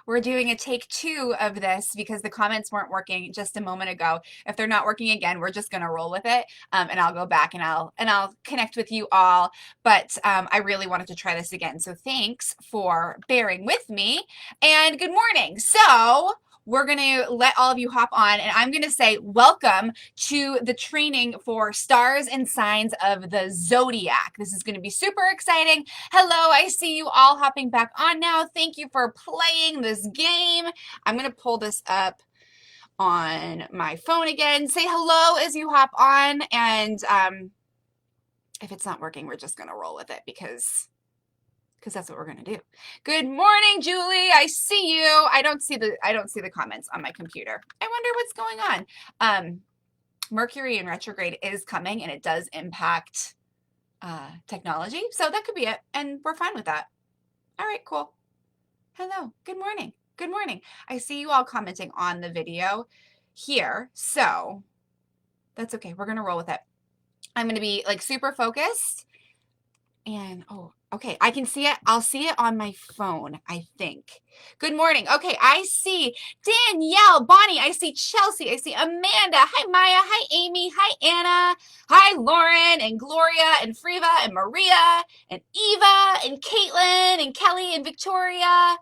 We're doing a take two of this because the comments weren't working just a moment ago. If they're not working again, we're just gonna roll with it, and I'll go back and I'll connect with you all. But I really wanted to try this again, so thanks for bearing with me. And good morning. So we're going to let all of you hop on, and I'm going to say welcome to the training for stars and signs of the Zodiac. This is going to be super exciting. Hello, I see you all hopping back on now. Thank you for playing this game. I'm going to pull this up on my phone again. Say hello as you hop on, and if it's not working, we're just going to roll with it because that's what we're going to do. Good morning, Julie. I see you. I don't see the comments on my computer. I wonder what's going on. Mercury in retrograde is coming, and it does impact technology. So that could be it. And we're fine with that. All right, cool. Hello. Good morning. Good morning. I see you all commenting on the video here. So that's okay. We're going to roll with it. I'm going to be like super focused. And, oh, okay, I can see it. I'll see it on my phone, I think. Good morning. Okay, I see Danielle, Bonnie, I see Chelsea, I see Amanda. Hi, Maya. Hi, Amy. Hi, Anna. Hi, Lauren and Gloria and Friva and Maria and Eva and Caitlin and Kelly and Victoria.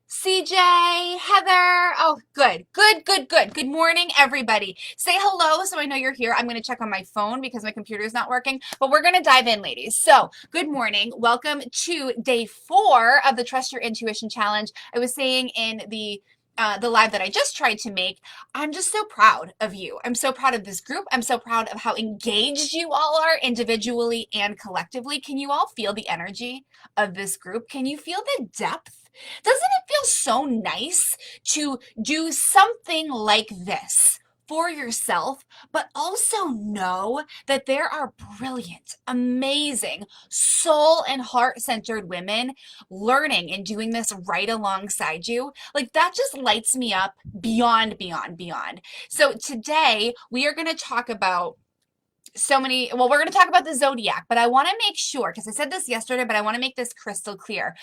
CJ, Heather. Oh, good. Good morning, everybody. Say hello so I know you're here. I'm going to check on my phone because my computer is not working, but we're going to dive in, ladies. So, good morning. Welcome to day 4 of the Trust Your Intuition Challenge. I was saying in the live that I just tried to make, I'm just so proud of you. I'm so proud of this group. I'm so proud of how engaged you all are individually and collectively. Can you all feel the energy of this group? Can you feel the depth? Doesn't it feel so nice to do something like this for yourself, but also know that there are brilliant, amazing, soul and heart-centered women learning and doing this right alongside you? Like that just lights me up beyond, beyond, beyond. So today we are going to talk about we're going to talk about the Zodiac, but I want to make sure, because I said this yesterday, but I want to make this crystal clear.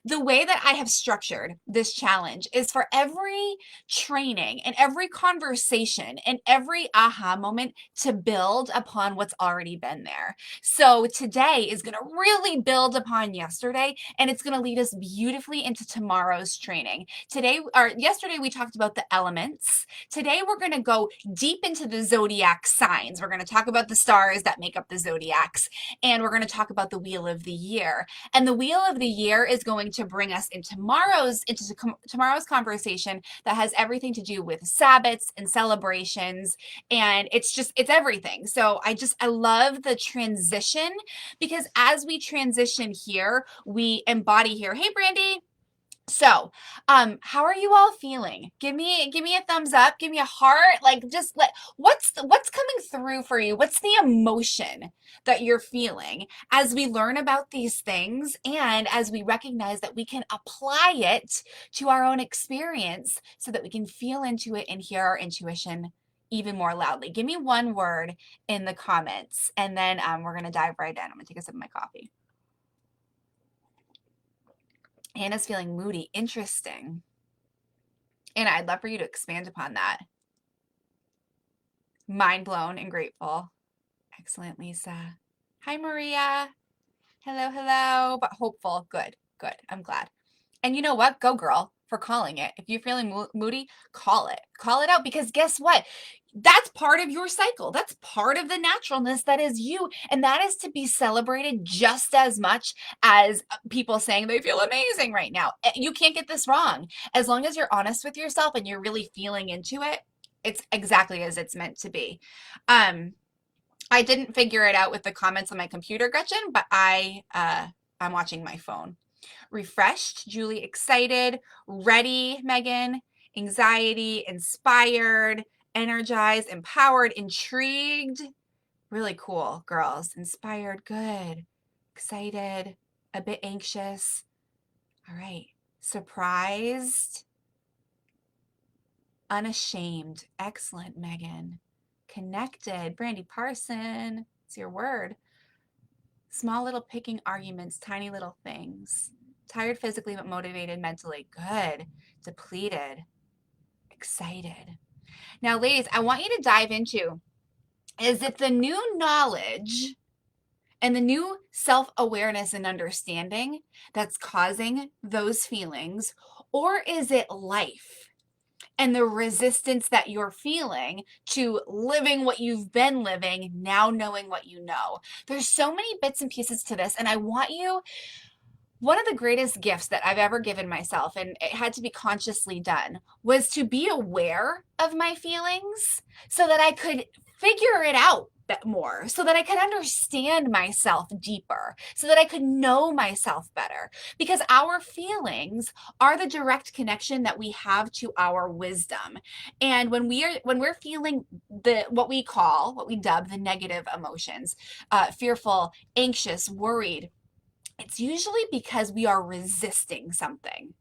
The way that I have structured this challenge is for every training and every conversation and every aha moment to build upon what's already been there. So today is going to really build upon yesterday, and it's going to lead us beautifully into tomorrow's training. Yesterday we talked about the elements. Today we're going to go deep into the zodiac signs. We're going to talk about the stars that make up the zodiacs, and we're going to talk about the wheel of the year. And the wheel of the year is going to bring us into tomorrow's conversation that has everything to do with Sabbats and celebrations, and it's everything. So I love the transition, because as we transition here, we embody here. Hey, Brandy. So, how are you all feeling? Give me a thumbs up, give me a heart, like just what's coming through for you? What's the emotion that you're feeling as we learn about these things and as we recognize that we can apply it to our own experience so that we can feel into it and hear our intuition even more loudly? Give me one word in the comments, and then we're going to dive right in. I'm going to take a sip of my coffee. Hannah's feeling moody. Interesting. And I'd love for you to expand upon that. Mind blown and grateful. Excellent, Lisa. Hi, Maria. Hello, but hopeful. Good. I'm glad. And you know what? Go, girl, for calling it. If you're feeling moody, call it. Call it out, because guess what? That's part of your cycle. That's part of the naturalness that is you. And that is to be celebrated just as much as people saying they feel amazing right now. You can't get this wrong. As long as you're honest with yourself and you're really feeling into it, it's exactly as it's meant to be. I didn't figure it out with the comments on my computer, Gretchen, but I'm watching my phone. Refreshed, Julie, excited, ready, Megan, anxiety, inspired, energized, empowered, intrigued. Really cool, girls. Inspired, good. Excited, a bit anxious. All right. Surprised, unashamed. Excellent, Megan. Connected, Brandy Parson. It's your word. Small little picking arguments, tiny little things. Tired physically, but motivated mentally. Good. Depleted. Excited. Now, ladies, I want you to dive into, is it the new knowledge and the new self-awareness and understanding that's causing those feelings, or is it life and the resistance that you're feeling to living what you've been living, now knowing what you know? There's so many bits and pieces to this, and I want you, one of the greatest gifts that I've ever given myself, and it had to be consciously done, was to be aware of my feelings so that I could figure it out more, so that I could understand myself deeper, so that I could know myself better. Because our feelings are the direct connection that we have to our wisdom. And when we're feeling what we dub the negative emotions, fearful, anxious, worried, it's usually because we are resisting something.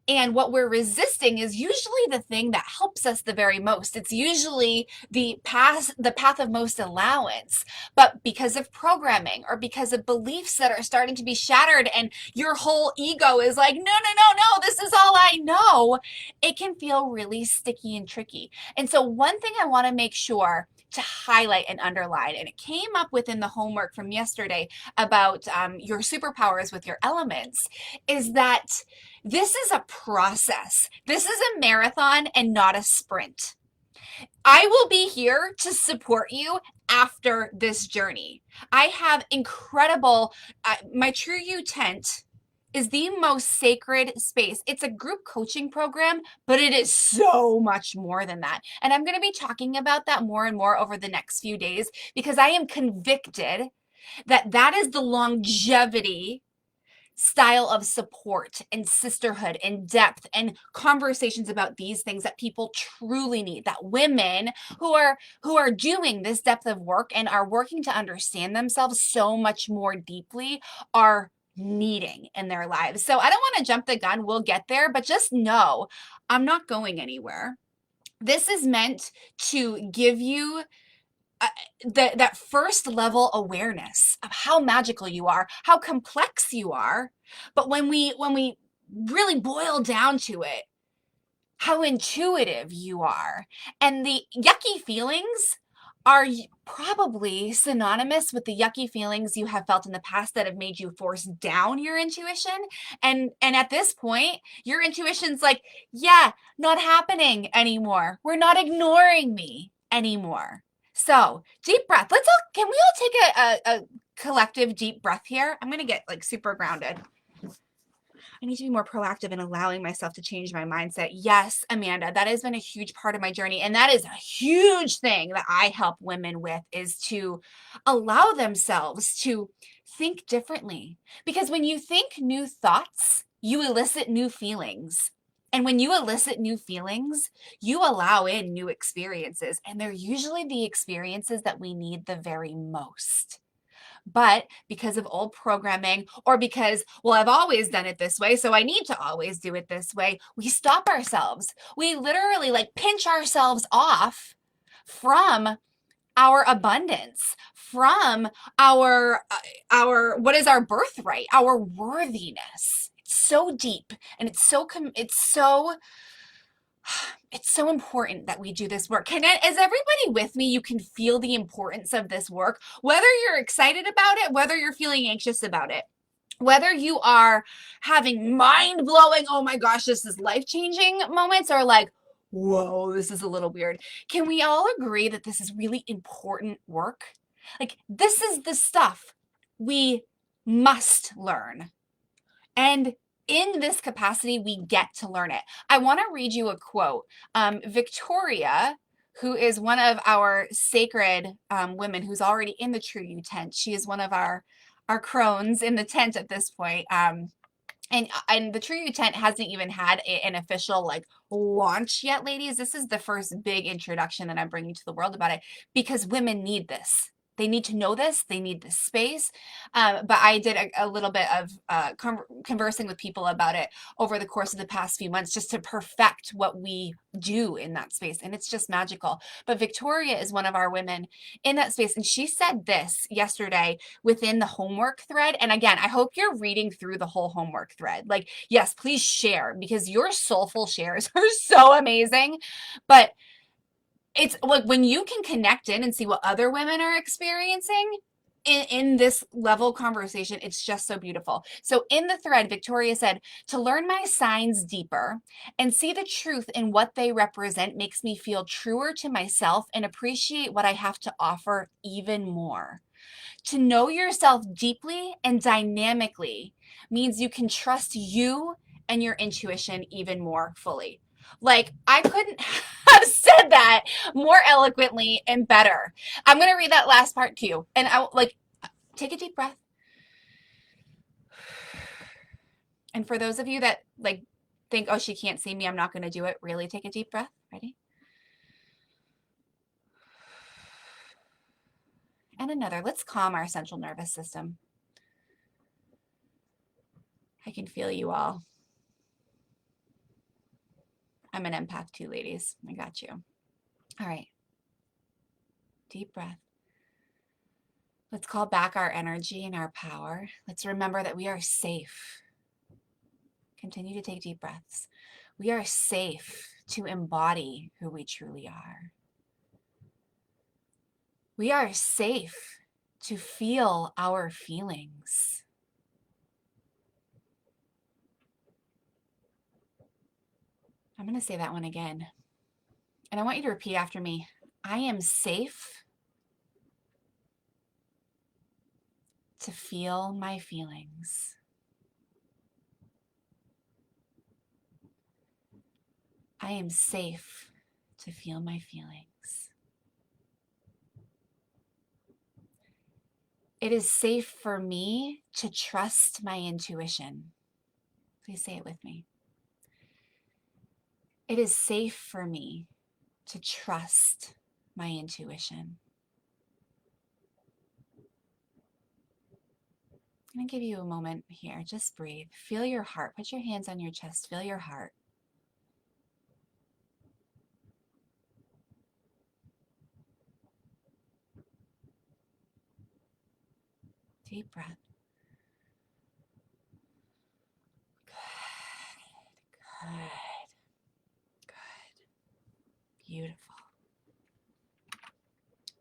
And what we're resisting is usually the thing that helps us the very most. It's usually the path of most allowance. But because of programming or because of beliefs that are starting to be shattered and your whole ego is like, no, this is all I know, it can feel really sticky and tricky. And so one thing I want to make sure to highlight and underline, and it came up within the homework from yesterday about your superpowers with your elements, is that this is a process. This is a marathon and not a sprint. I will be here to support you after this journey. I have incredible, my True You tent is the most sacred space. It's a group coaching program, but it is so much more than that. And I'm going to be talking about that more and more over the next few days because I am convicted that that is the longevity style of support and sisterhood and depth and conversations about these things that people truly need, that women who are doing this depth of work and are working to understand themselves so much more deeply are needing in their lives. So I don't want to jump the gun. We'll get there, but just know I'm not going anywhere. This is meant to give you that first level awareness of how magical you are, how complex you are. But when we really boil down to it, how intuitive you are. And the yucky feelings are probably synonymous with the yucky feelings you have felt in the past that have made you force down your intuition. And at this point, your intuition's like, yeah, not happening anymore. We're not ignoring me anymore. So deep breath. Can we all take a collective deep breath here? I'm going to get like super grounded. I need to be more proactive in allowing myself to change my mindset. Yes, Amanda, that has been a huge part of my journey. And that is a huge thing that I help women with, is to allow themselves to think differently. Because when you think new thoughts, you elicit new feelings. And when you elicit new feelings, you allow in new experiences. And they're usually the experiences that we need the very most. But because of old programming, or because, well, I've always done it this way, so I need to always do it this way, we stop ourselves. We literally like pinch ourselves off from our abundance, from our what is our birthright, our worthiness. It's so deep, and it's so important that we do this work. Is everybody with me? You can feel the importance of this work, whether you're excited about it, whether you're feeling anxious about it, whether you are having mind-blowing, oh my gosh, this is life-changing moments, or like, whoa, this is a little weird. Can we all agree that this is really important work? Like, this is the stuff we must learn. And in this capacity, we get to learn it. I want to read you a quote. Victoria, who is one of our sacred women who's already in the True You tent. She is one of our crones in the tent at this point. And the True You tent hasn't even had an official like launch yet, ladies. This is the first big introduction that I'm bringing to the world about it, because women need this. They need to know this. They need this space. But I did a little bit of conversing with people about it over the course of the past few months, just to perfect what we do in that space. And it's just magical. But Victoria is one of our women in that space. And she said this yesterday within the homework thread. And again, I hope you're reading through the whole homework thread. Like, yes, please share, because your soulful shares are so amazing. But it's like when you can connect in and see what other women are experiencing in this level conversation, it's just so beautiful. So in the thread, Victoria said, to learn my signs deeper and see the truth in what they represent makes me feel truer to myself and appreciate what I have to offer even more. To know yourself deeply and dynamically means you can trust you and your intuition even more fully. Like, I couldn't have said that more eloquently and better. I'm going to read that last part to you. And I like, take a deep breath. And for those of you that like think, oh, she can't see me, I'm not going to do it. Really take a deep breath. Ready? And another. Let's calm our central nervous system. I can feel you all. I'm an empath too, ladies. I got you. All right. Deep breath. Let's call back our energy and our power. Let's remember that we are safe. Continue to take deep breaths. We are safe to embody who we truly are. We are safe to feel our feelings. I'm going to say that one again. And I want you to repeat after me. I am safe to feel my feelings. I am safe to feel my feelings. It is safe for me to trust my intuition. Please say it with me. It is safe for me to trust my intuition. I'm going to give you a moment here. Just breathe. Feel your heart. Put your hands on your chest. Feel your heart. Deep breath. Good. Good. Good. Beautiful.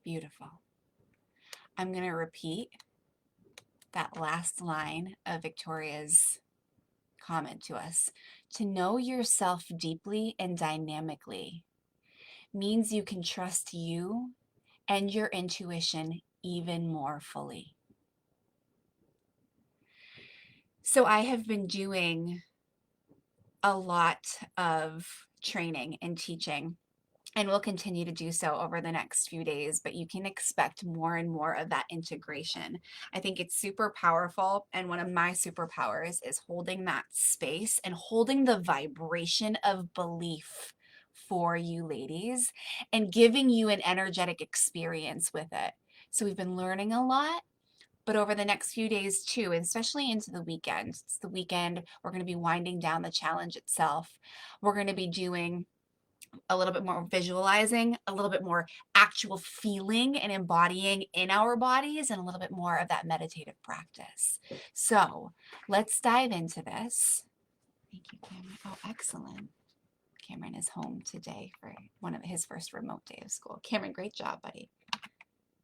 Beautiful. I'm going to repeat that last line of Victoria's comment to us. To know yourself deeply and dynamically means you can trust you and your intuition even more fully. So I have been doing a lot of training and teaching, and will continue to do so over the next few days, but you can expect more and more of that integration. I think it's super powerful, and one of my superpowers is holding that space and holding the vibration of belief for you ladies and giving you an energetic experience with it. So we've been learning a lot, but over the next few days too, especially into the weekend. It's the weekend. We're going to be winding down the challenge itself. We're going to be doing a little bit more visualizing, a little bit more actual feeling and embodying in our bodies, and a little bit more of that meditative practice. So let's dive into this. Thank you, Cameron. Oh, excellent. Cameron is home today for one of his first remote day of school. Cameron, great job, buddy.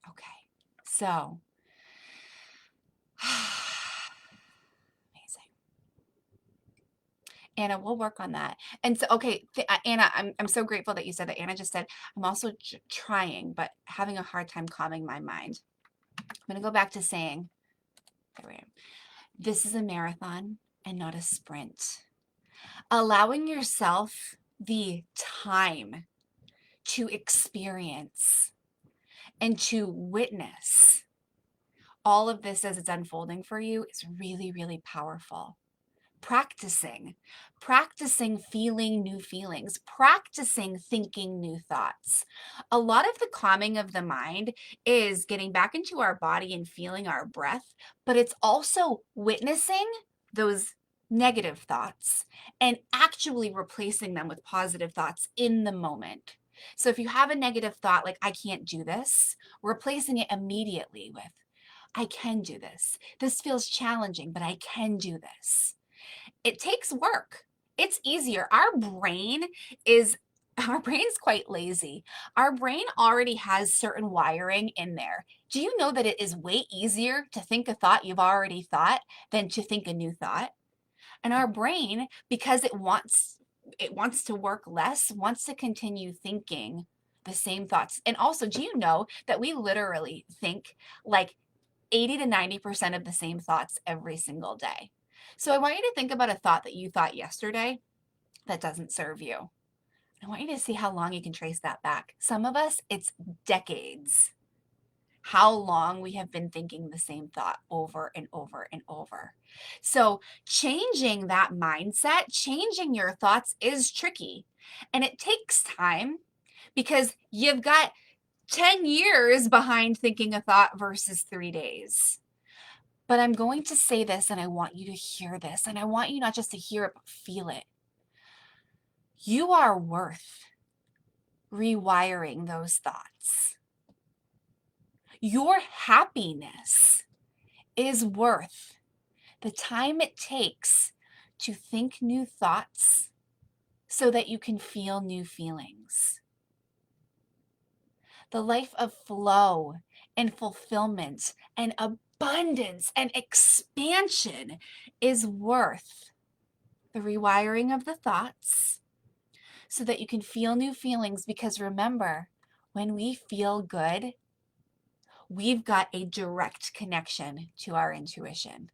Okay, so amazing. Anna, we'll work on that. And so, okay, Anna, I'm so grateful that you said that. Anna just said, I'm also trying, but having a hard time calming my mind. I'm going to go back to saying, there we go. This is a marathon and not a sprint. Allowing yourself the time to experience and to witness all of this as it's unfolding for you is really, really powerful. practicing feeling new feelings, practicing thinking new thoughts. A lot of the calming of the mind is getting back into our body and feeling our breath, but it's also witnessing those negative thoughts and actually replacing them with positive thoughts in the moment. So if you have a negative thought like, I can't do this, replacing it immediately with, I can do this. This feels challenging, but I can do this. It takes work. It's easier. Our brain's quite lazy. Our brain already has certain wiring in there. Do you know that it is way easier to think a thought you've already thought than to think a new thought? And our brain, because it wants to work less, wants to continue thinking the same thoughts. And also, do you know that we literally think like 80 to 90% of the same thoughts every single day? So I want you to think about a thought that you thought yesterday that doesn't serve you. I want you to see how long you can trace that back. Some of us, it's decades. How long we have been thinking the same thought over and over and over. So changing that mindset, changing your thoughts is tricky. And it takes time because you've got 10 years behind thinking a thought versus 3 days. But I'm going to say this, and I want you to hear this, and I want you not just to hear it, but feel it. You are worth rewiring those thoughts. Your happiness is worth the time it takes to think new thoughts so that you can feel new feelings. The life of flow and fulfillment and abundance and expansion is worth the rewiring of the thoughts so that you can feel new feelings. Because remember, when we feel good, we've got a direct connection to our intuition.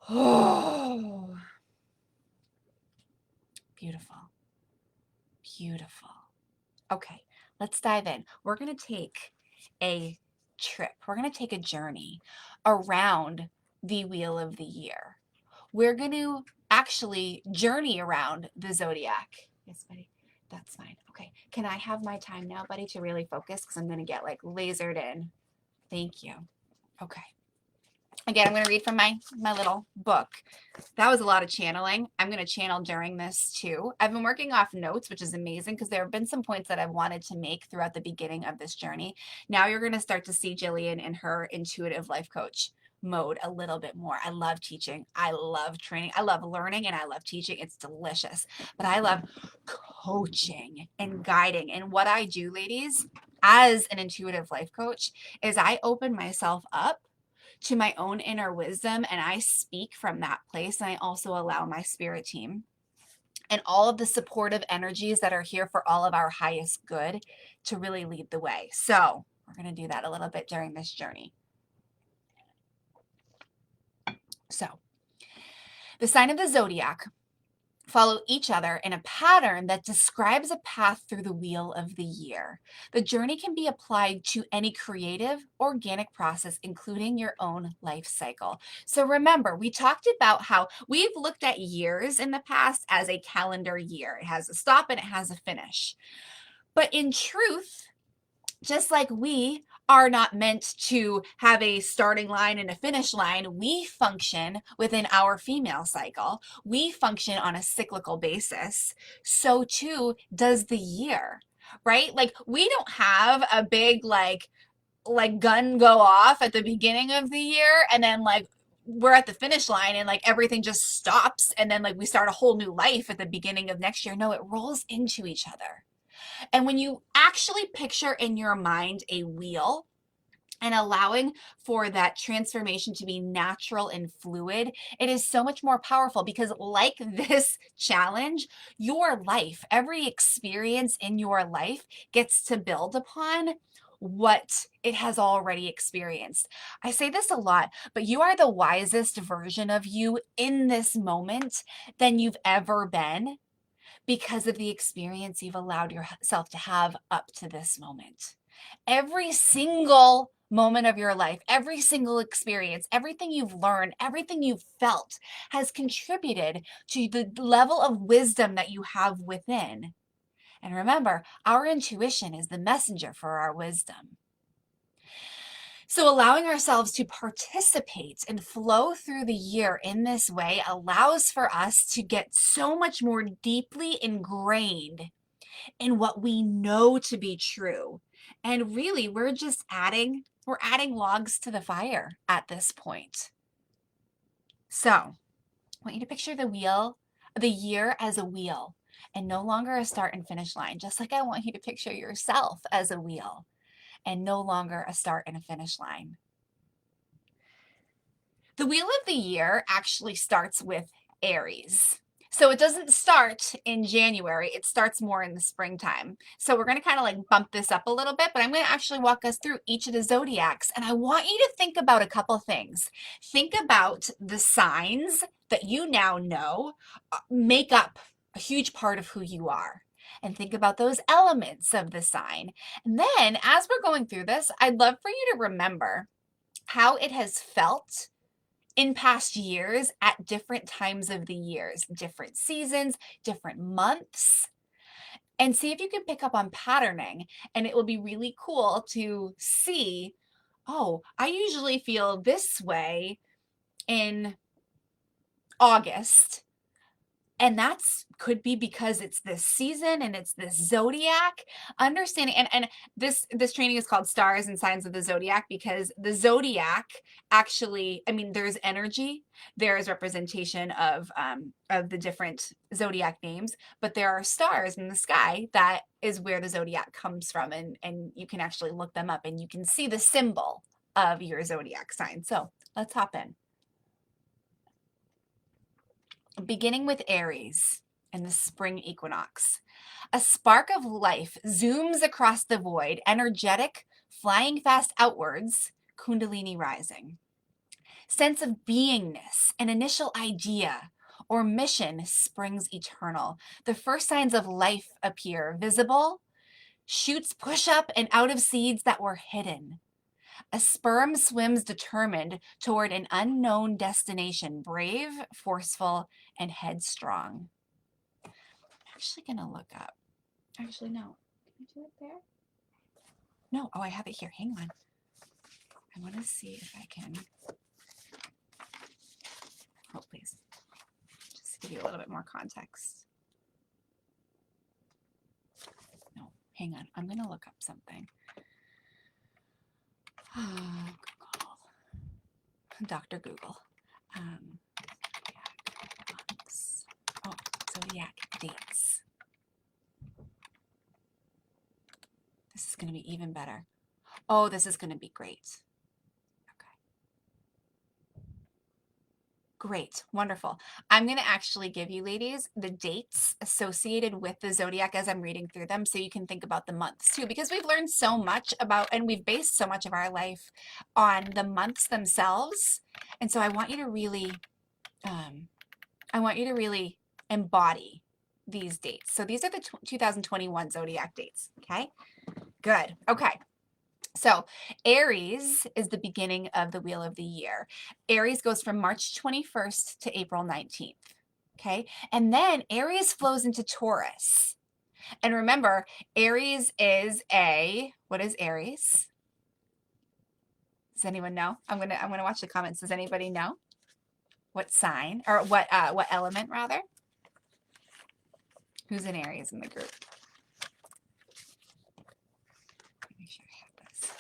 Oh, beautiful. Beautiful. Okay, let's dive in. We're going to take a trip. We're going to take a journey around the wheel of the year. We're going to actually journey around the zodiac. Yes, buddy. That's fine. Okay. Can I have my time now, buddy, to really focus? Because I'm going to get like lasered in. Thank you. Okay. Again, I'm going to read from my little book. That was a lot of channeling. I'm going to channel during this too. I've been working off notes, which is amazing because there have been some points that I've wanted to make throughout the beginning of this journey. Now you're going to start to see Jillian in her intuitive life coach mode a little bit more. I love teaching. I love training. I love learning and I love teaching. It's delicious. But I love coaching and guiding. And what I do, ladies, as an intuitive life coach, is I open myself up to my own inner wisdom and I speak from that place. And I also allow my spirit team and all of the supportive energies that are here for all of our highest good to really lead the way. So we're going to do that a little bit during this journey. So the sign of the zodiac follow each other in a pattern that describes a path through the wheel of the year. The journey can be applied to any creative, organic process, including your own life cycle. So remember, we talked about how we've looked at years in the past as a calendar year. It has a stop and it has a finish. But in truth, just like we are not meant to have a starting line and a finish line, we function within our female cycle. We function on a cyclical basis. So too does the year, right? Like we don't have a big like gun go off at the beginning of the year and then like we're at the finish line and like everything just stops and then like we start a whole new life at the beginning of next year. No, it rolls into each other. And when you actually picture in your mind a wheel and allowing for that transformation to be natural and fluid, it is so much more powerful because like this challenge, your life, every experience in your life gets to build upon what it has already experienced. I say this a lot, but you are the wisest version of you in this moment than you've ever been, because of the experience you've allowed yourself to have up to this moment. Every single moment of your life, every single experience, everything you've learned, everything you've felt has contributed to the level of wisdom that you have within. And remember, our intuition is the messenger for our wisdom. So allowing ourselves to participate and flow through the year in this way allows for us to get so much more deeply ingrained in what we know to be true. And really, we're adding logs to the fire at this point. So I want you to picture the year as a wheel and no longer a start and finish line, just like I want you to picture yourself as a wheel and no longer a start and a finish line. The wheel of the year actually starts with Aries. So it doesn't start in January, it starts more in the springtime. So we're going to kind of like bump this up a little bit, but I'm going to actually walk us through each of the zodiacs. And I want you to think about a couple things. Think about the signs that you now know make up a huge part of who you are. And think about those elements of the sign. And then as we're going through this, I'd love for you to remember how it has felt in past years at different times of the years, different seasons, different months, and see if you can pick up on patterning. And it will be really cool to see, oh, I usually feel this way in August. And that's could be because it's this season and it's this zodiac understanding. And this training is called Stars and Signs of the Zodiac because the zodiac actually, I mean, there's energy, there's representation of the different zodiac names, but there are stars in the sky that is where the zodiac comes from, and you can actually look them up and you can see the symbol of your zodiac sign. So let's hop in. Beginning with Aries and the spring equinox. A spark of life zooms across the void, energetic, flying fast outwards, Kundalini rising. Sense of beingness, an initial idea or mission springs eternal. The first signs of life appear, visible. Shoots push up and out of seeds that were hidden. A sperm swims determined toward an unknown destination, brave, forceful, and headstrong. I'm actually going to look up. Actually, no. Can I do it there? No. Oh, I have it here. Hang on. I want to see if I can. Oh, please. Just to give you a little bit more context. No, hang on. I'm going to look up something. Oh, Google. Dr. Google. Zodiac dates. This is going to be even better. Oh, this is going to be great. Okay. Great. Wonderful. I'm going to actually give you, ladies, the dates associated with the zodiac as I'm reading through them so you can think about the months too, because we've learned so much about, and we've based so much of our life on the months themselves. And so I want you to really, embody these dates. So these are the 2021 zodiac dates. Okay. Good. Okay. So Aries is the beginning of the wheel of the year. Aries goes from March 21st to April 19th. Okay. And then Aries flows into Taurus. And remember, Aries is what is Aries? Does anyone know? I'm going to watch the comments. Does anybody know what sign or what element rather? Who's in Aries in the group? Make sure I have this.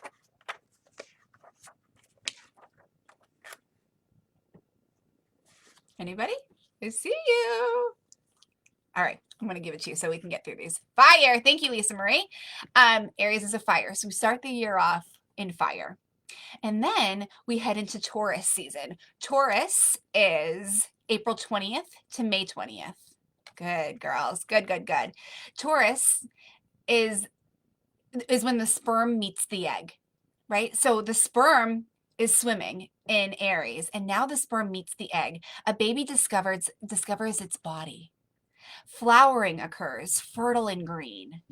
Anybody? I see you. All right, I'm going to give it to you so we can get through these. Fire. Thank you, Lisa Marie. Aries is a fire. So we start the year off in fire. And then we head into Taurus season. Taurus is April 20th to May 20th. Good, girls. Good, good, good. Taurus is when the sperm meets the egg, right? So the sperm is swimming in Aries, and now the sperm meets the egg. A baby discovers its body. Flowering occurs, fertile and green.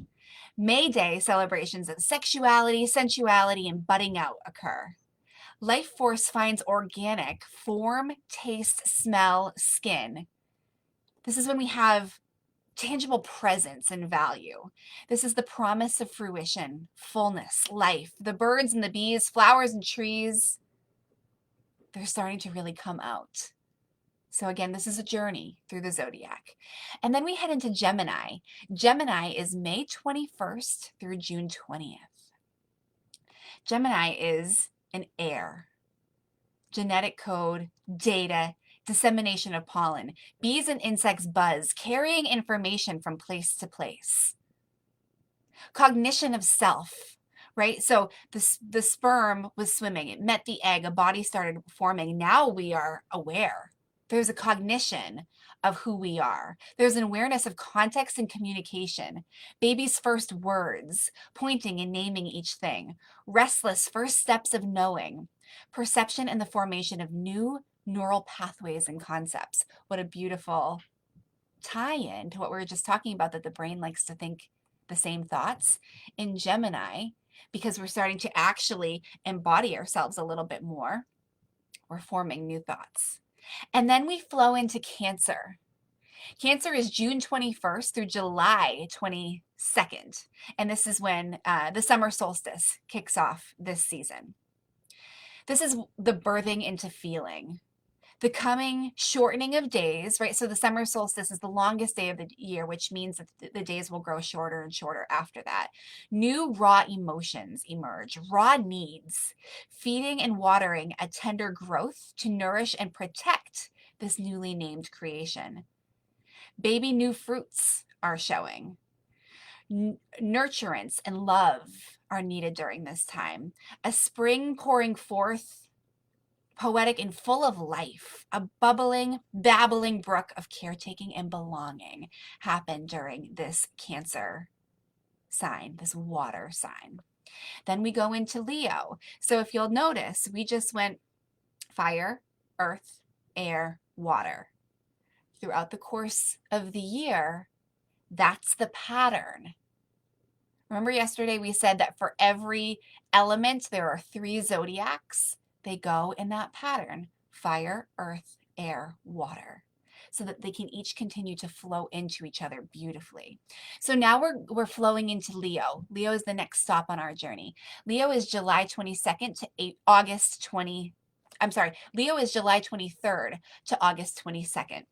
May Day celebrations of sexuality, sensuality, and budding out occur. Life force finds organic form, taste, smell, skin. This is when we have tangible presence and value. This is the promise of fruition, fullness, life. The birds and the bees, flowers and trees, they're starting to really come out. So again, this is a journey through the zodiac. And then we head into Gemini. Gemini is May 21st through June 20th. Gemini is an air. Genetic code, data, dissemination of pollen. Bees and insects buzz, carrying information from place to place. Cognition of self, right? So the sperm was swimming. It met the egg. A body started forming. Now we are aware. There's a cognition of who we are. There's an awareness of context and communication. Baby's first words, pointing and naming each thing. Restless first steps of knowing. Perception and the formation of new neural pathways and concepts. What a beautiful tie-in to what we were just talking about, that the brain likes to think the same thoughts. In Gemini, because we're starting to actually embody ourselves a little bit more, we're forming new thoughts. And then we flow into Cancer. Cancer is June 21st through July 22nd. And this is when the summer solstice kicks off this season. This is the birthing into feeling. The coming shortening of days, right? So the summer solstice is the longest day of the year, which means that the days will grow shorter and shorter after that. New raw emotions emerge, raw needs, feeding and watering a tender growth to nourish and protect this newly named creation. Baby new fruits are showing. Nurturance and love are needed during this time. A spring pouring forth, poetic and full of life, a bubbling, babbling brook of caretaking and belonging happened during this Cancer sign, this water sign. Then we go into Leo. So if you'll notice, we just went fire, earth, air, water. Throughout the course of the year, that's the pattern. Remember yesterday we said that for every element, there are 3 zodiacs. They go in that pattern: fire, earth, air, water, so that they can each continue to flow into each other beautifully. So now we're flowing into Leo. Leo is the next stop on our journey. Leo is July 22nd to August 20. I'm sorry. Leo is July 23rd to August 22nd.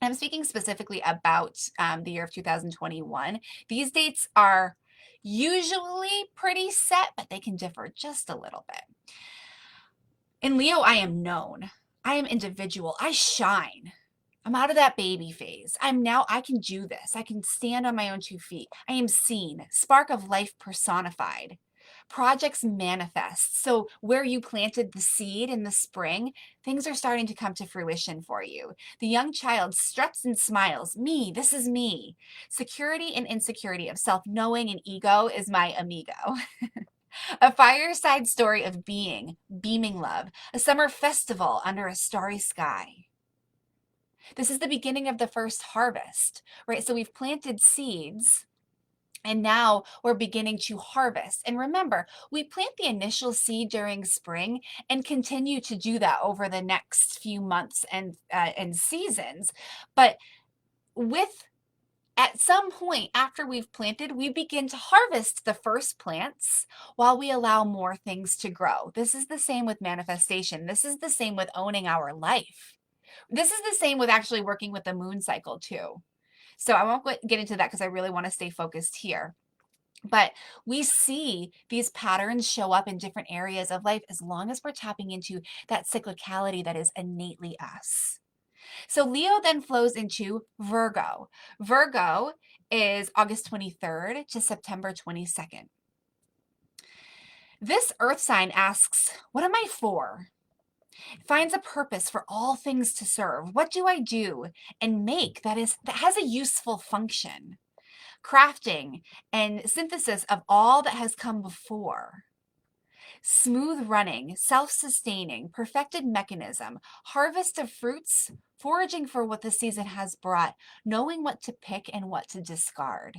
I'm speaking specifically about the year of 2021. These dates are usually pretty set, but they can differ just a little bit. In Leo, I am known. I am individual. I shine. I'm out of that baby phase. I can do this. I can stand on my own 2 feet. I am seen. Spark of life personified. Projects manifest. So where you planted the seed in the spring, things are starting to come to fruition for you. The young child struts and smiles. Me, this is me. Security and insecurity of self-knowing and ego is my amigo. A fireside story of being, beaming love, a summer festival under a starry sky. This is the beginning of the first harvest, right? So we've planted seeds and now we're beginning to harvest. And remember, we plant the initial seed during spring and continue to do that over the next few months and seasons. But at some point after we've planted, we begin to harvest the first plants while we allow more things to grow. This is the same with manifestation. This is the same with owning our life. This is the same with actually working with the moon cycle too. So I won't get into that because I really want to stay focused here. But we see these patterns show up in different areas of life as long as we're tapping into that cyclicality that is innately us. So Leo then flows into Virgo. Virgo is August 23rd to September 22nd. This earth sign asks, what am I for? It finds a purpose for all things to serve. What do I do and make that has a useful function? Crafting and synthesis of all that has come before. Smooth running, self-sustaining, perfected mechanism, harvest of fruits, foraging for what the season has brought, knowing what to pick and what to discard.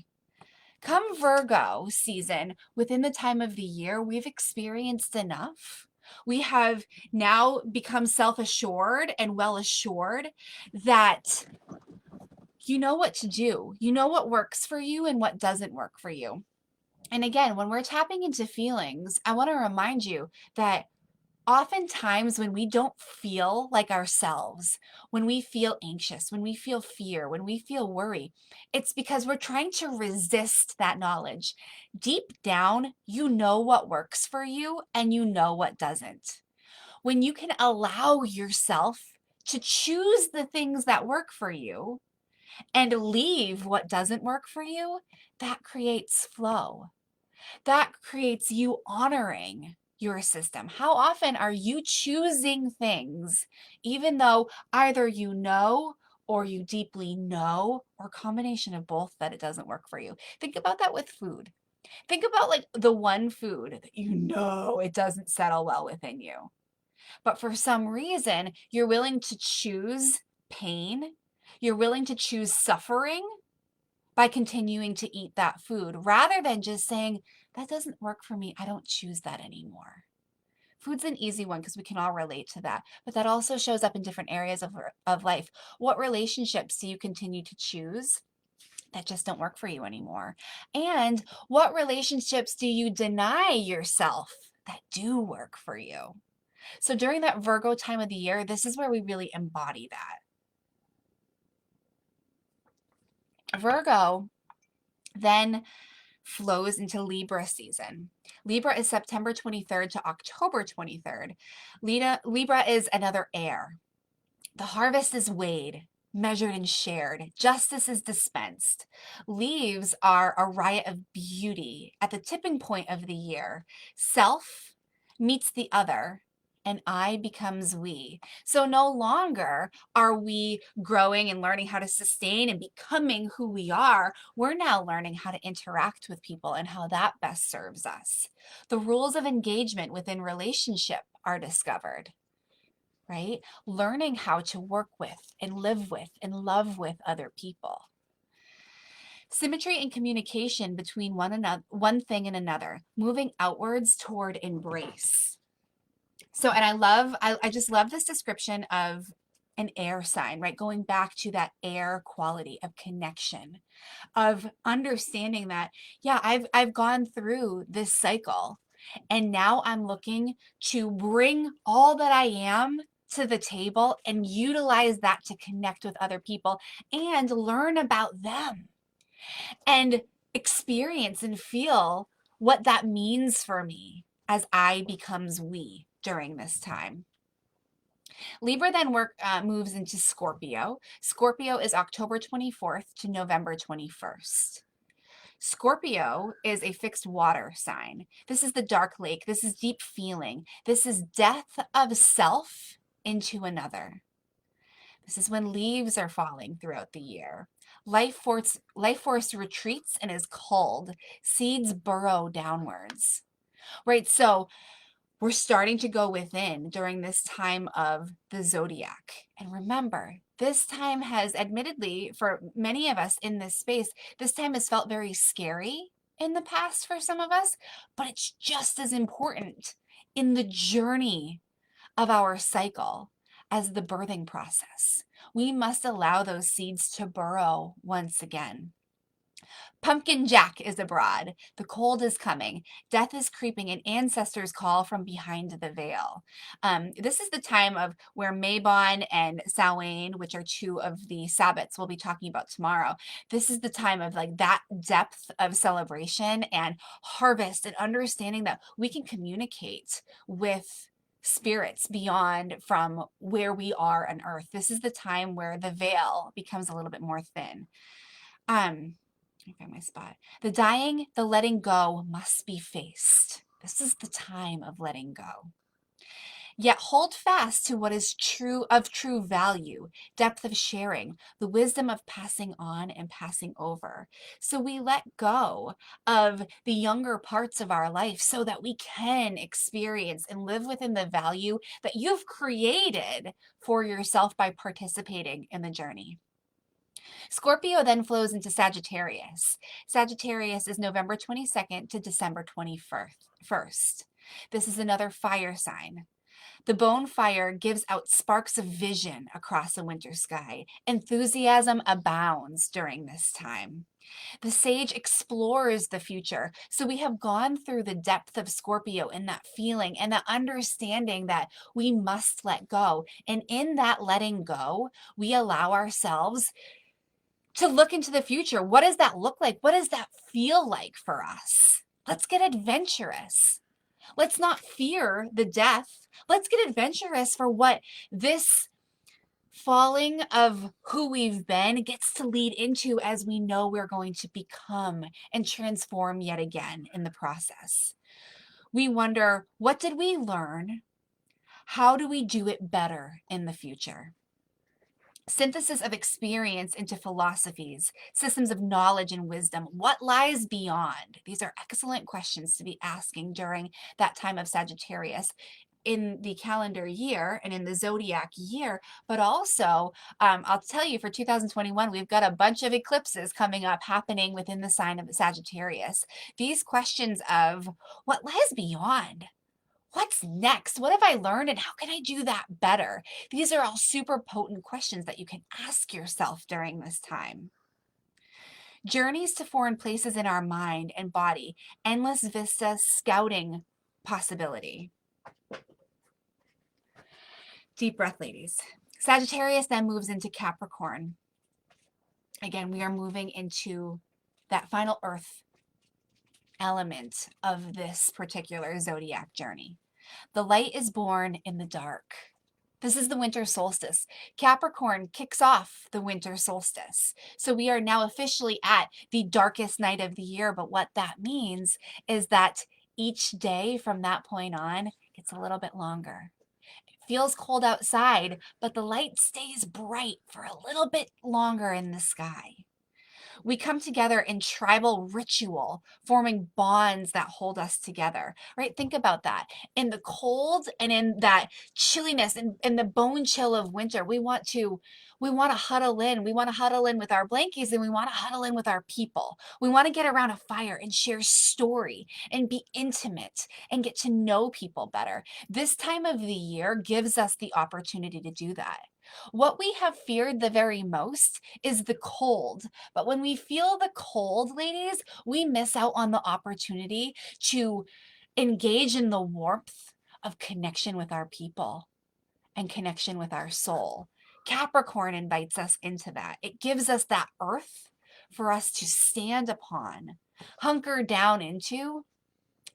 Come Virgo season, within the time of the year, we've experienced enough. We have now become self-assured and well-assured that you know what to do. You know what works for you and what doesn't work for you. And again, when we're tapping into feelings, I want to remind you that oftentimes when we don't feel like ourselves, when we feel anxious, when we feel fear, when we feel worry, it's because we're trying to resist that knowledge. Deep down, you know what works for you and you know what doesn't. When you can allow yourself to choose the things that work for you and leave what doesn't work for you, that creates flow. That creates you honoring your system. How often are you choosing things, even though either you know or you deeply know, or a combination of both, that it doesn't work for you? Think about that with food. Think about like the one food that you know it doesn't settle well within you. But for some reason, you're willing to choose pain. You're willing to choose suffering by continuing to eat that food rather than just saying, that doesn't work for me. I don't choose that anymore. Food's an easy one because we can all relate to that, but that also shows up in different areas of life. What relationships do you continue to choose that just don't work for you anymore? And what relationships do you deny yourself that do work for you? So during that Virgo time of the year, this is where we really embody that. Virgo then flows into Libra season. Libra is September 23rd to October 23rd. Libra is another air. The harvest is weighed, measured, and shared. Justice is dispensed. Leaves are a riot of beauty at the tipping point of the year. Self meets the other, and I becomes we. So no longer are we growing and learning how to sustain and becoming who we are. We're now learning how to interact with people and how that best serves us. The rules of engagement within relationship are discovered, right? Learning how to work with and live with and love with other people. Symmetry and communication between one thing and another, moving outwards toward embrace. So, and I just love this description of an air sign, right? Going back to that air quality of connection, of understanding that, yeah, I've gone through this cycle and now I'm looking to bring all that I am to the table and utilize that to connect with other people and learn about them and experience and feel what that means for me as I becomes we during this time. Libra then moves into Scorpio. Scorpio is October 24th to November 21st. Scorpio is a fixed water sign. This is the dark lake. This is deep feeling. This is death of self into another. This is when leaves are falling throughout the year. Life force retreats and is culled. Seeds burrow downwards. Right? So we're starting to go within during this time of the Zodiac. And remember, this time has admittedly, for many of us in this space, this time has felt very scary in the past for some of us, but it's just as important in the journey of our cycle as the birthing process. We must allow those seeds to burrow once again. Pumpkin Jack is abroad. The cold is coming. Death is creeping, and ancestors call from behind the veil. This is the time of where Mabon and Samhain, which are two of the Sabbats we'll be talking about tomorrow. This is the time of like that depth of celebration and harvest and understanding that we can communicate with spirits beyond from where we are on earth. This is the time where the veil becomes a little bit more thin. Find my spot. The dying, the letting go must be faced. This is the time of letting go. Yet hold fast to what is true, of true value, depth of sharing, the wisdom of passing on and passing over. So we let go of the younger parts of our life so that we can experience and live within the value that you've created for yourself by participating in the journey. Scorpio then flows into Sagittarius. Sagittarius is November 22nd to December 21st. This is another fire sign. The bone fire gives out sparks of vision across the winter sky. Enthusiasm abounds during this time. The sage explores the future. So we have gone through the depth of Scorpio in that feeling and that understanding that we must let go. And in that letting go, we allow ourselves to look into the future. What does that look like? What does that feel like for us? Let's get adventurous. Let's not fear the death. Let's get adventurous for what this falling of who we've been gets to lead into as we know we're going to become and transform yet again in the process. We wonder, what did we learn? How do we do it better in the future? Synthesis of experience into philosophies, systems of knowledge and wisdom. What lies beyond? These are excellent questions to be asking during that time of Sagittarius in the calendar year and in the zodiac year, but also I'll tell you for 2021, we've got a bunch of eclipses coming up happening within the sign of Sagittarius. These questions of what lies beyond? What's next? What have I learned and how can I do that better? These are all super potent questions that you can ask yourself during this time. Journeys to foreign places in our mind and body, endless vista scouting possibility. Deep breath, ladies. Sagittarius then moves into Capricorn. Again, we are moving into that final earth element of this particular zodiac journey. The light is born in the dark. This is the winter solstice. Capricorn kicks off the winter solstice. So we are now officially at the darkest night of the year. But what that means is that each day from that point on gets a little bit longer. It feels cold outside, but the light stays bright for a little bit longer in the sky. We come together in tribal ritual, forming bonds that hold us together, right? Think about that. In the cold and in that chilliness and the bone chill of winter, we want to huddle in. We want to huddle in with our blankets and we want to huddle in with our people. We want to get around a fire and share story and be intimate and get to know people better. This time of the year gives us the opportunity to do that. What we have feared the very most is the cold. But when we feel the cold, ladies, we miss out on the opportunity to engage in the warmth of connection with our people and connection with our soul. Capricorn invites us into that. It gives us that earth for us to stand upon, hunker down into,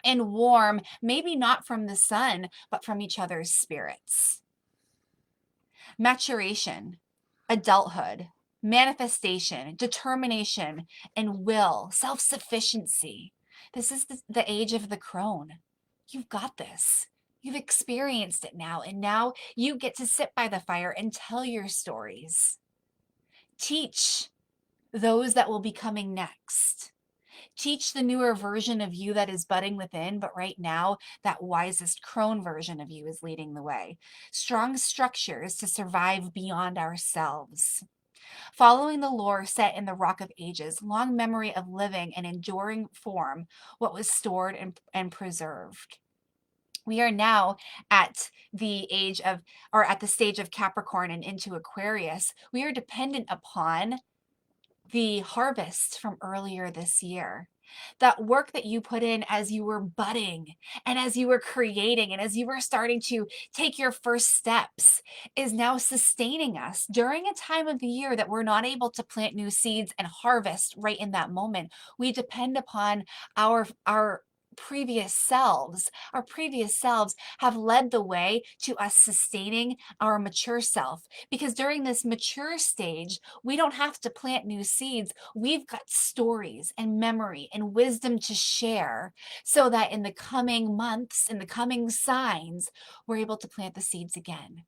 and warm, maybe not from the sun, but from each other's spirits. Maturation, adulthood, manifestation, determination, and will, self-sufficiency. This is the age of the crone. You've got this. You've experienced it now, and now you get to sit by the fire and tell your stories. Teach those that will be coming next. Teach the newer version of you that is budding within, but right now, that wisest crone version of you is leading the way. Strong structures to survive beyond ourselves. Following the lore set in the Rock of Ages, long memory of living and enduring form what was stored and preserved. We are now at the age of, or at the stage of Capricorn and into Aquarius. We are dependent upon the harvest from earlier this year. That work that you put in as you were budding and as you were creating and as you were starting to take your first steps is now sustaining us during a time of the year that we're not able to plant new seeds and harvest right in that moment. We depend upon our previous selves. Our previous selves have led the way to us sustaining our mature self, because during this mature stage, we don't have to plant new seeds. We've got stories and memory and wisdom to share so that in the coming months, in the coming signs, we're able to plant the seeds again.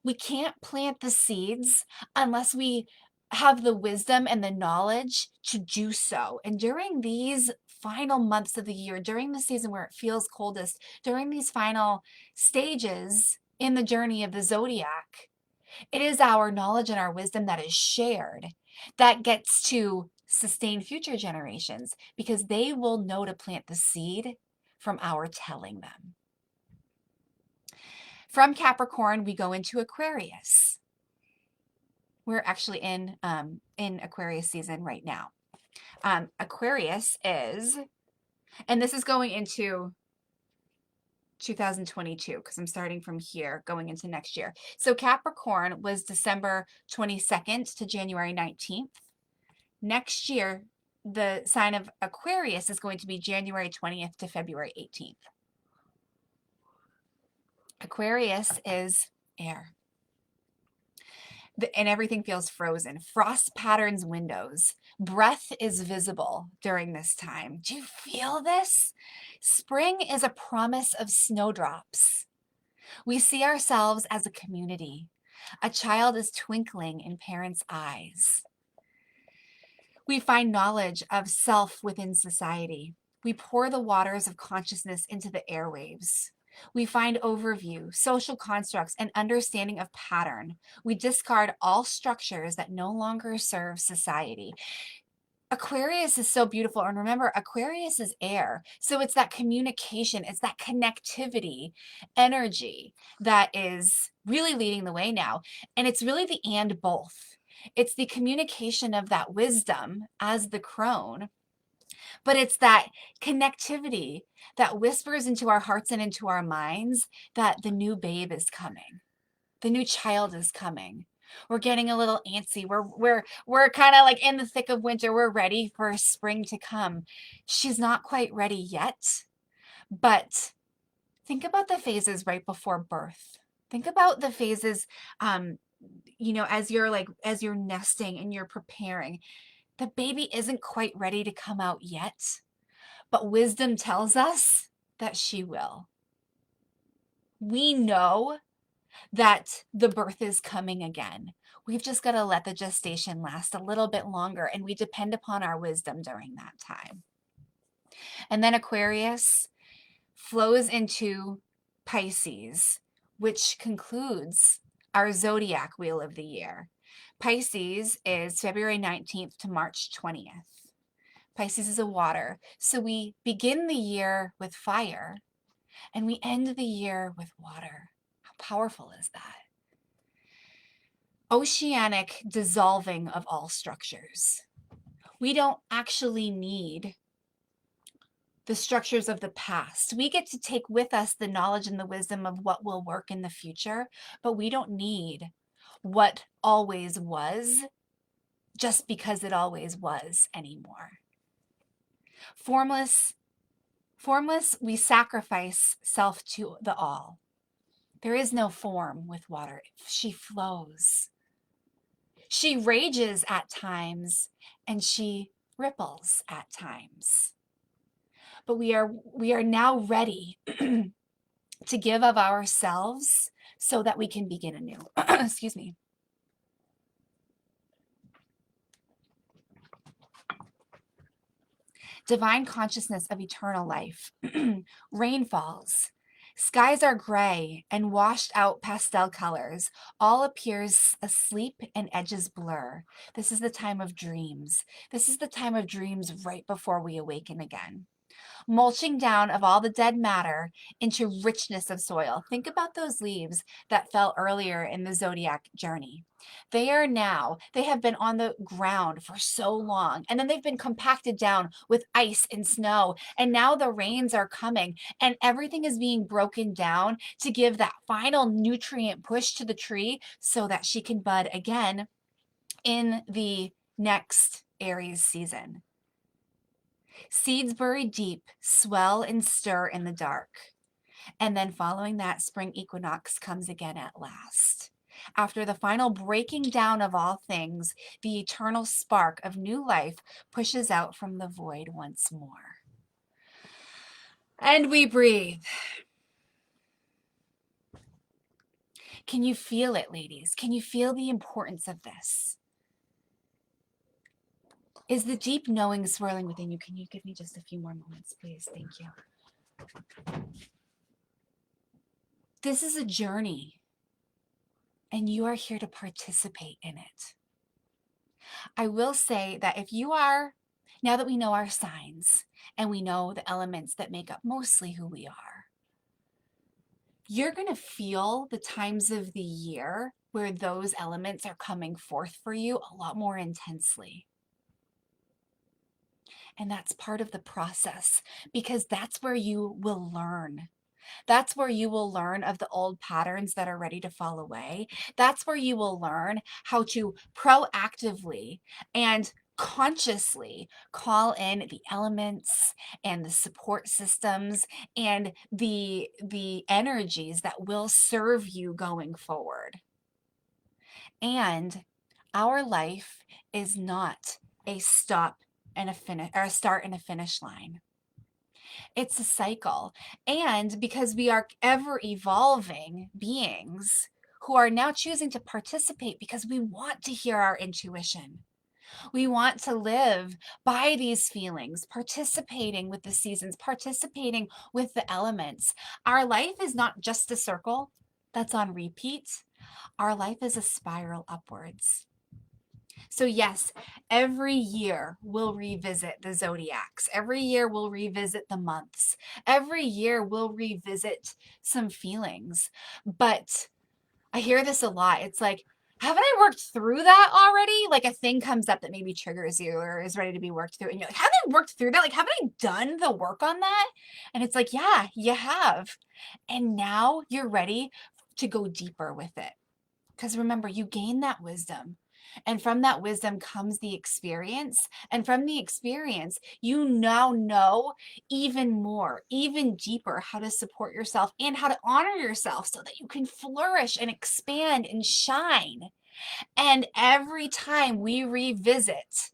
We can't plant the seeds unless we have the wisdom and the knowledge to do so. And during these final months of the year, during the season where it feels coldest, during these final stages in the journey of the zodiac, it is our knowledge and our wisdom that is shared. that gets to sustain future generations because they will know to plant the seed from our telling them. From Capricorn, we go into Aquarius. We're actually in Aquarius season right now. Aquarius is, and this is going into 2022 because I'm starting from here going into next year. So Capricorn was December 22nd to January 19th. Next year, the sign of Aquarius is going to be January 20th to February 18th. Aquarius is air. And everything feels frozen. Frost patterns windows. Breath is visible during this time. Do you feel this? Spring is a promise of snowdrops. We see ourselves as a community. A child is twinkling in parents' eyes. We find knowledge of self within society. We pour the waters of consciousness into the airwaves. We find overview, social constructs, and understanding of pattern. We discard all structures that no longer serve society. Aquarius is so beautiful. And remember, Aquarius is air. So it's that communication, it's that connectivity energy that is really leading the way now. And it's really the and both. It's the communication of that wisdom as the crone, but it's that connectivity that whispers into our hearts and into our minds that the new babe is coming. The new child is coming. We're getting a little antsy. We're kind of like in the thick of winter. We're ready for spring to come. She's not quite ready yet, but think about the phases right before birth. Think about the phases, as you're nesting and you're preparing. The baby isn't quite ready to come out yet, but wisdom tells us that she will. We know that the birth is coming again. We've just got to let the gestation last a little bit longer, and we depend upon our wisdom during that time. And then Aquarius flows into Pisces, which concludes our zodiac wheel of the year. Pisces is February 19th to March 20th. Pisces is a water. So we begin the year with fire and we end the year with water. How powerful is that? Oceanic dissolving of all structures. We don't actually need the structures of the past. We get to take with us the knowledge and the wisdom of what will work in the future, but we don't need what always was just because it always was anymore. Formless, we sacrifice self to the all. There is no form with water. She flows. She rages at times and she ripples at times. But we are now ready to give of ourselves so that we can begin anew. Excuse me. Divine consciousness of eternal life. Rain falls. Skies are gray and washed out pastel colors. All appears asleep and edges blur. This is the time of dreams. This is the time of dreams right before we awaken again. Mulching down of all the dead matter into richness of soil. Think about those leaves that fell earlier in the zodiac journey. They have been on the ground for so long, and then they've been compacted down with ice and snow, and now the rains are coming, and everything is being broken down to give that final nutrient push to the tree so that she can bud again in the next Aries season. Seeds buried deep, swell and stir in the dark. And then following that, spring equinox comes again at last. After the final breaking down of all things, the eternal spark of new life pushes out from the void once more. And we breathe. Can you feel it, ladies? Can you feel the importance of this? Is the deep knowing swirling within you? Can you give me just a few more moments, please? Thank you. This is a journey, and you are here to participate in it. I will say that if you are, now that we know our signs and we know the elements that make up mostly who we are, you're going to feel the times of the year where those elements are coming forth for you a lot more intensely. And that's part of the process, because that's where you will learn. That's where you will learn of the old patterns that are ready to fall away. That's where you will learn how to proactively and consciously call in the elements and the support systems and the energies that will serve you going forward. And our life is not a stop and a finish, or a start and a finish line. It's a cycle. And because we are ever evolving beings who are now choosing to participate because we want to hear our intuition. We want to live by these feelings, participating with the seasons, participating with the elements. Our life is not just a circle that's on repeat. Our life is a spiral upwards. So yes, every year we'll revisit the zodiacs. Every year we'll revisit the months. Every year we'll revisit some feelings. But I hear this a lot. It's like, haven't I worked through that already? Like a thing comes up that maybe triggers you or is ready to be worked through. And you're like, haven't I worked through that? Like, haven't I done the work on that? And it's like, yeah, you have. And now you're ready to go deeper with it. Because remember, you gain that wisdom. And from that wisdom comes the experience. And from the experience, you now know even more, even deeper how to support yourself and how to honor yourself so that you can flourish and expand and shine. And every time we revisit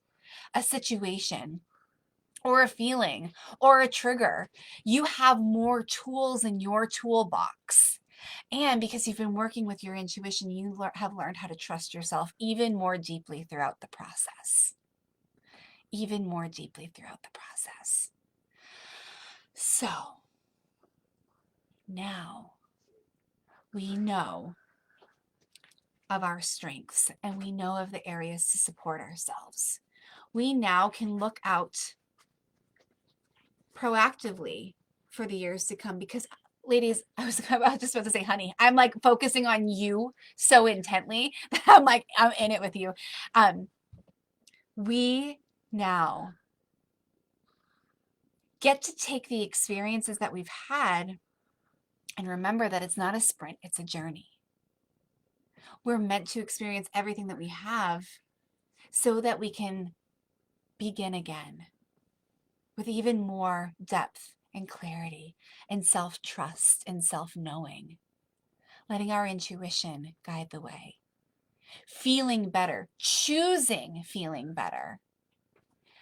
a situation or a feeling or a trigger, you have more tools in your toolbox. And because you've been working with your intuition, you have learned how to trust yourself even more deeply throughout the process. Even more deeply throughout the process. So now we know of our strengths and we know of the areas to support ourselves. We now can look out proactively for the years to come, because ladies, I was just about to say, honey, I'm like focusing on you so intently that I'm like, I'm in it with you. We now get to take the experiences that we've had and remember that it's not a sprint, it's a journey. We're meant to experience everything that we have so that we can begin again with even more depth and clarity and self-trust and self-knowing, letting our intuition guide the way, feeling better, choosing feeling better,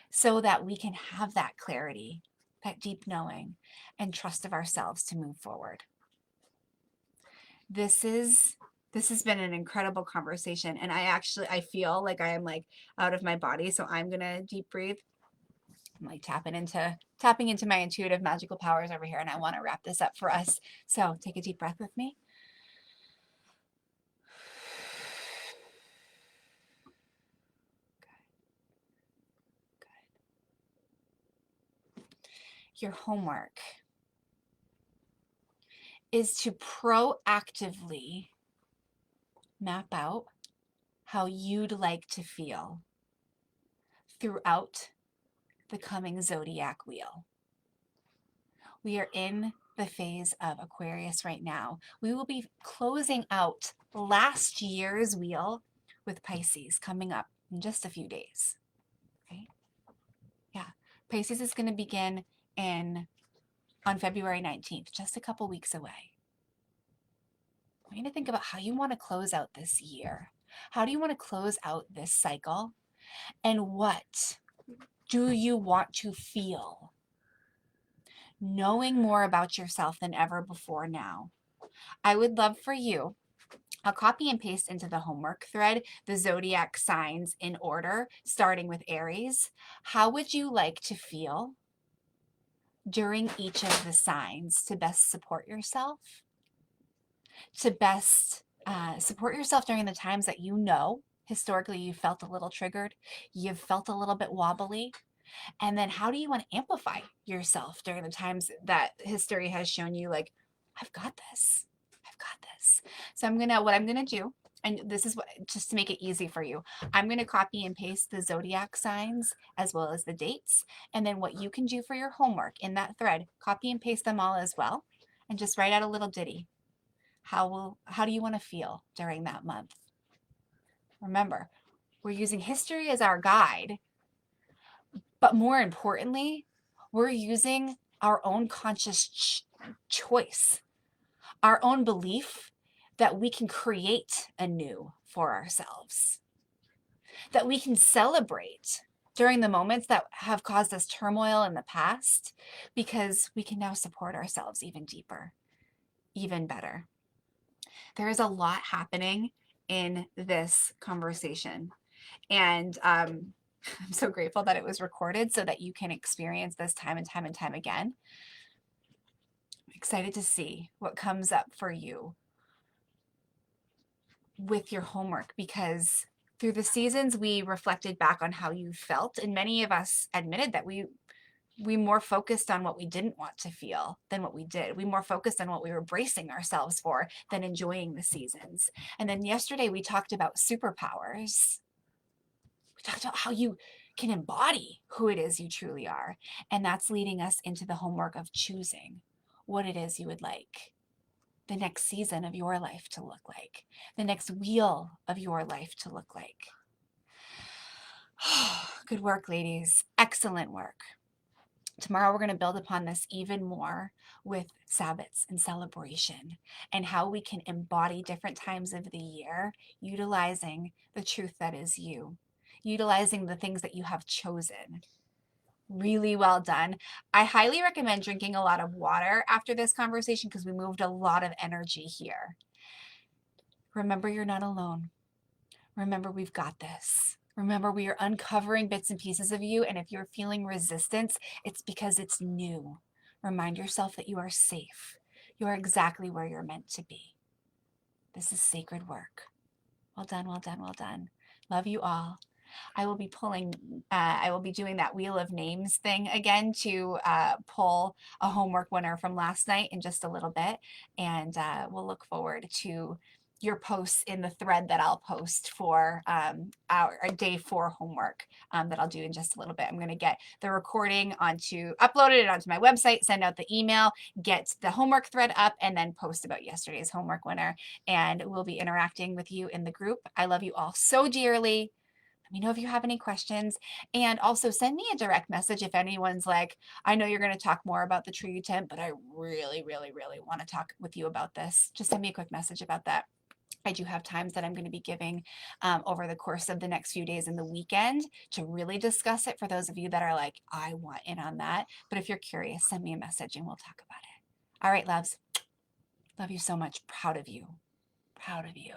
so that we can have that clarity, that deep knowing and trust of ourselves to move forward. This has been an incredible conversation, and I feel like I am like out of my body, so I'm gonna deep breathe. I'm like tapping into my intuitive magical powers over here, and I want to wrap this up for us. So take a deep breath with me. Your homework is to proactively map out how you'd like to feel throughout the coming zodiac wheel. We are in the phase of Aquarius right now. We will be closing out last year's wheel with Pisces coming up in just a few days. Okay? Yeah. Pisces is going to begin on February 19th, just a couple weeks away. I want you to think about how you want to close out this year. How do you want to close out this cycle? And what do you want to feel? Knowing more about yourself than ever before now. I would love for you, I'll copy and paste into the homework thread the zodiac signs in order, starting with Aries. How would you like to feel during each of the signs to best support yourself? To best support yourself during the times that you know Historically, you felt a little triggered. You've felt a little bit wobbly. And then how do you want to amplify yourself during the times that history has shown you, like, I've got this. I've got this. So what I'm gonna do, and this is what, just to make it easy for you, I'm gonna copy and paste the zodiac signs as well as the dates. And then what you can do for your homework in that thread, copy and paste them all as well, and just write out a little ditty. How do you want to feel during that month? Remember, we're using history as our guide, but more importantly, we're using our own conscious choice, our own belief that we can create anew for ourselves, that we can celebrate during the moments that have caused us turmoil in the past, because we can now support ourselves even deeper, even better. There is a lot happening in this conversation. And I'm so grateful that it was recorded so that you can experience this time and time and time again. I'm excited to see what comes up for you with your homework, because through the seasons, we reflected back on how you felt. And many of us admitted that we more focused on what we didn't want to feel than what we did. We more focused on what we were bracing ourselves for than enjoying the seasons. And then yesterday we talked about superpowers. We talked about how you can embody who it is you truly are. And that's leading us into the homework of choosing what it is you would like the next season of your life to look like, the next wheel of your life to look like. Good work, ladies. Excellent work. Tomorrow, we're going to build upon this even more with Sabbats and celebration, and how we can embody different times of the year, utilizing the truth that is you, utilizing the things that you have chosen. Really well done. I highly recommend drinking a lot of water after this conversation, because we moved a lot of energy here. Remember, you're not alone. Remember, we've got this. Remember, we are uncovering bits and pieces of you, and if you're feeling resistance, it's because it's new. Remind yourself that you are safe. You are exactly where you're meant to be. This is sacred work. Well done, well done, well done. Love you all. I will be doing that Wheel of Names thing again to pull a homework winner from last night in just a little bit. And we'll look forward to your posts in the thread that I'll post for our day 4 homework that I'll do in just a little bit. I'm going to get the recording uploaded it onto my website, send out the email, get the homework thread up, and then post about yesterday's homework winner. And we'll be interacting with you in the group. I love you all so dearly. Let me know if you have any questions. And also send me a direct message if anyone's like, I know you're going to talk more about the tree tent, but I really, really, really want to talk with you about this. Just send me a quick message about that. I do have times that I'm going to be giving over the course of the next few days and the weekend to really discuss it for those of you that are like, I want in on that. But if you're curious, send me a message and we'll talk about it. All right, loves. Love you so much. Proud of you. Proud of you.